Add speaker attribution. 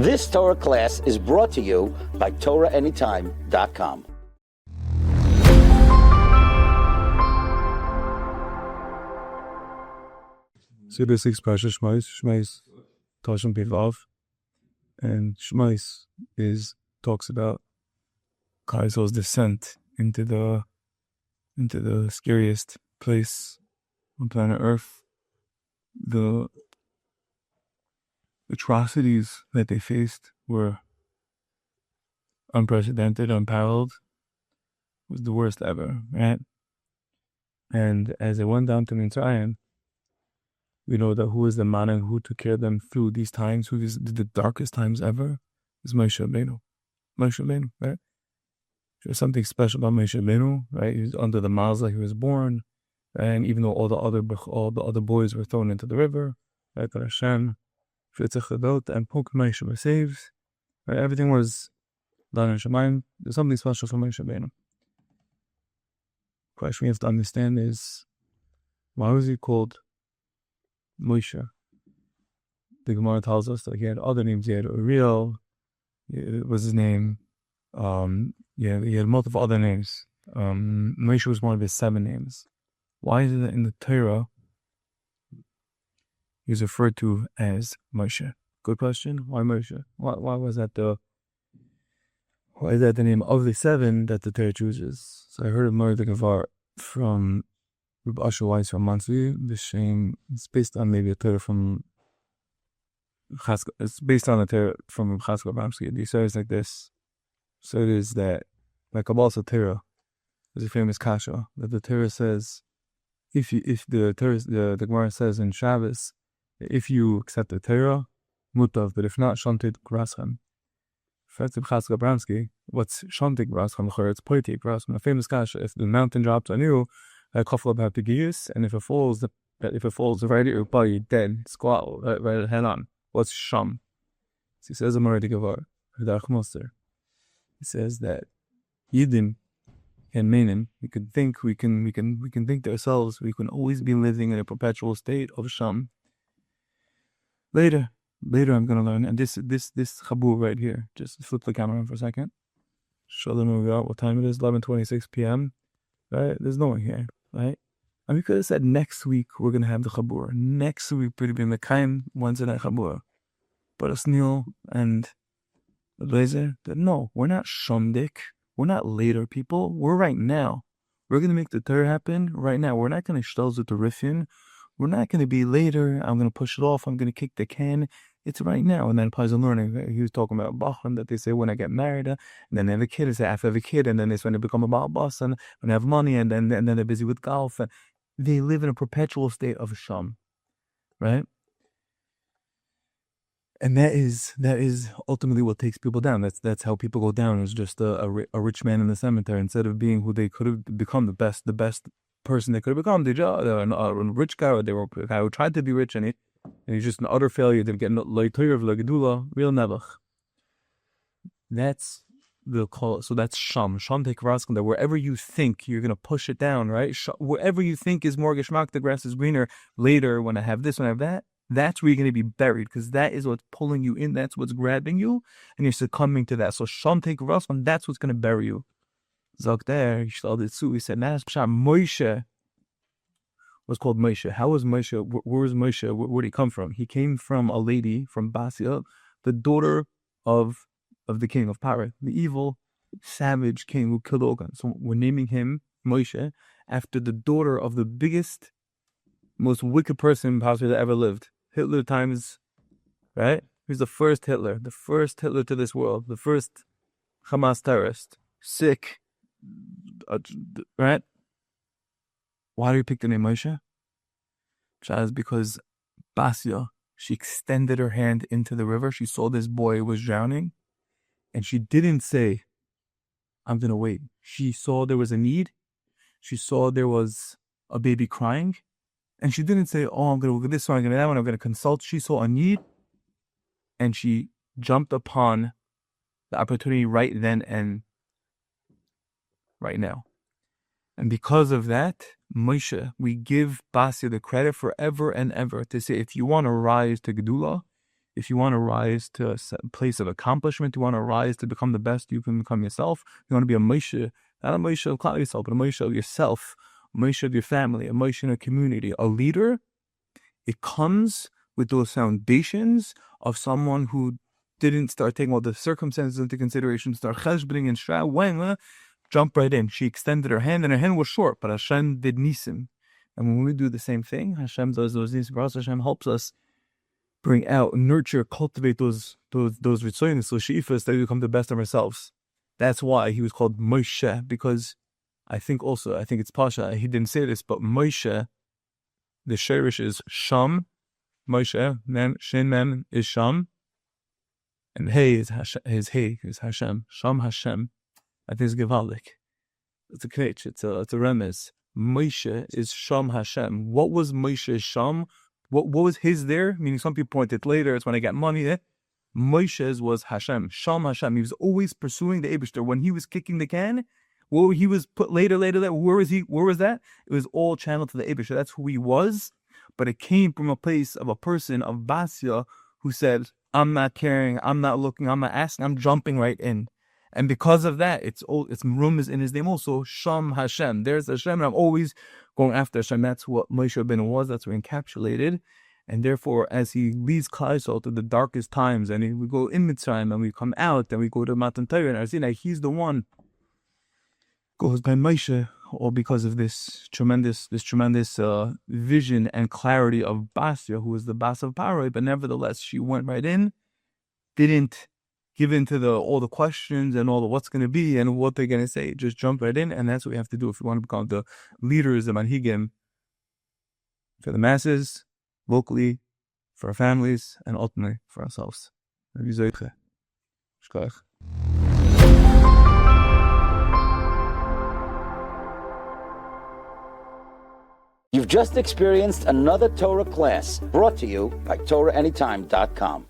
Speaker 1: This Torah class is brought to you by TorahAnytime.com.
Speaker 2: Seder 6 Parshas Shemos, Tashon Pivav, and Shemos talks about Kaisel's descent into the scariest place on planet Earth. The atrocities that they faced were unprecedented, unparalleled. It was the worst ever, right? And as they went down to Mitzrayim, we know that who is the man and who took care of them through these times, who is the darkest times ever, is Moshe Rabbeinu. Moshe Rabbeinu, right? There's something special about Moshe Rabbeinu, right? He was under the Mazah, he was born, and even though all the other boys were thrown into the river, right? Hashem, and Pok Moshe was saved, right? Everything was done in Shemayim. There's something special for Moshe Rabbeinu. The question we have to understand is, why was he called Moshe? The Gemara tells us that he had other names. He had Uriel, it was his name. He had multiple other names. Moshe was one of his 7 names. Why is it that in the Torah he's referred to as Moshe? Good question. Why Moshe? Why was that why is that the name of the 7 that the Torah chooses? So I heard a Mordechai Gavar from Reb Asher Weiss from Mansui. It's based on maybe a Torah from Chaska. It's based on a Torah from Chaska Bramsky. And he says like this. So it is that, like Kabbalah Torah, there's a famous kasha that the Torah says, if the Gemara says in Shabbos, if you accept the Torah, mutav, but if not, shantit graschem. What's shantik graschem? It's poitik graschem. A famous kasha. If the mountain drops on you, kafla b'hapigiyus, and if it falls right at your body, dead, squat, right head on. What's sham? So he says a Mordechai Gavar, Hidach Moster. He says that Yidden and Menim, we can think to ourselves, we can always be living in a perpetual state of sham. Later I'm gonna learn, and this chabur right here. Just flip the camera on for a second. Show them what time it is. 11:26 p.m. Right? There's no one here, right? And we could have said next week we're gonna have the chabur. Next week, pretty be Mekayim Wednesday night chabur. But Asnil and Blazer, no, we're not shumdik. We're not later people. We're right now. We're gonna make the Torah happen right now. We're not gonna shtelz with the riffin. We're not gonna be later. I'm gonna push it off. I'm gonna kick the can. It's right now. And then applies in learning. He was talking about Bachman that they say when I get married, and then they have a kid. They say after I have a kid, and then it's when they become a Baal and when they have money, and then they're busy with golf. And they live in a perpetual state of sham, right? And that is ultimately what takes people down. That's how people go down. Is just a rich man in the cemetery instead of being who they could have become, the best person they could have become. A rich guy, or they were a guy who tried to be rich, and he's just an utter failure. They're getting loytoyer of lagedula, real nevach. That's the call. So that's sham take raskan. That wherever you think you're gonna push it down, right? Wherever you think is more geschmack, the grass is greener. Later, when I have this, when I have that. That's where you're going to be buried, because that is what's pulling you in. That's what's grabbing you, and you're succumbing to that. So Shantik Rasman, that's what's going to bury you. Zog there, he said, Moshe was called Moshe. How was Moshe? Where was Moshe? Where did he come from? He came from a lady from Basia, the daughter of the king of Paran, the evil, savage king who killed Ogan. So we're naming him Moshe after the daughter of the biggest, most wicked person possibly that ever lived. Hitler times, right? He's the first Hitler to this world, the first Hamas terrorist, sick, right? Why do you pick the name Moshe? Because Basia, she extended her hand into the river. She saw this boy was drowning, and she didn't say, I'm going to wait. She saw there was a need. She saw there was a baby crying. And she didn't say, I'm going to look at this one, I'm going to that one, I'm going to consult. She saw a need, and she jumped upon the opportunity right then and right now. And because of that, Moshe, we give Basia the credit forever and ever to say, if you want to rise to Gedula, if you want to rise to a place of accomplishment, you want to rise to become the best you can become yourself, you want to be a Moshe, not a Moshe of Klal Yisrael, but a Moshe of yourself, a Moshe of your family, a Moshe in a community, a leader. It comes with those foundations of someone who didn't start taking all the circumstances into consideration, start cheshboning and when jump right in. She extended her hand, and her hand was short, but Hashem did nisim. And when we do the same thing, Hashem does those nisim. Hashem helps us bring out, nurture, cultivate those ritzoynos, those sheifas, that we become the best of ourselves. That's why he was called Moshe, because I think it's Pasha, he didn't say this, but Moshe, the sherish is Sham, Moshe, Shin Mem is Sham, and Hey is Hashem, Sham Hashem. I think it's Gevaldik. It's a knetch, it's a remez. Moshe is Sham Hashem. What was Moshe's Sham? What was his there? Meaning some people point it later, it's when I get money. Moshe's was Hashem, Sham Hashem. He was always pursuing the Eibishter. When he was kicking the can, where he was put later, where was he? Where was that? It was all channeled to the Eibishter. That's who he was. But it came from a place of a person, of Basya, who said, I'm not caring, I'm not looking, I'm not asking, I'm jumping right in. And because of that, its room is in his name also, Sham Hashem. There's Hashem, and I'm always going after Hashem. That's what Moshe Rabbeinu was, that's what encapsulated. And therefore, as he leads Klal Yisrael through the darkest times, and we go in Mitzrayim, and we come out, and we go to Matan Torah, and Arzina, he's the one goes by Moshe, all because of this tremendous vision and clarity of Basya, who was the Bas of Paroi. But nevertheless, she went right in, didn't give in to all the questions and all the what's going to be and what they're going to say. Just jump right in, and that's what we have to do if we want to become the leaders, the manhigim, for the masses, locally, for our families, and ultimately for ourselves.
Speaker 1: You've just experienced another Torah class brought to you by TorahAnytime.com.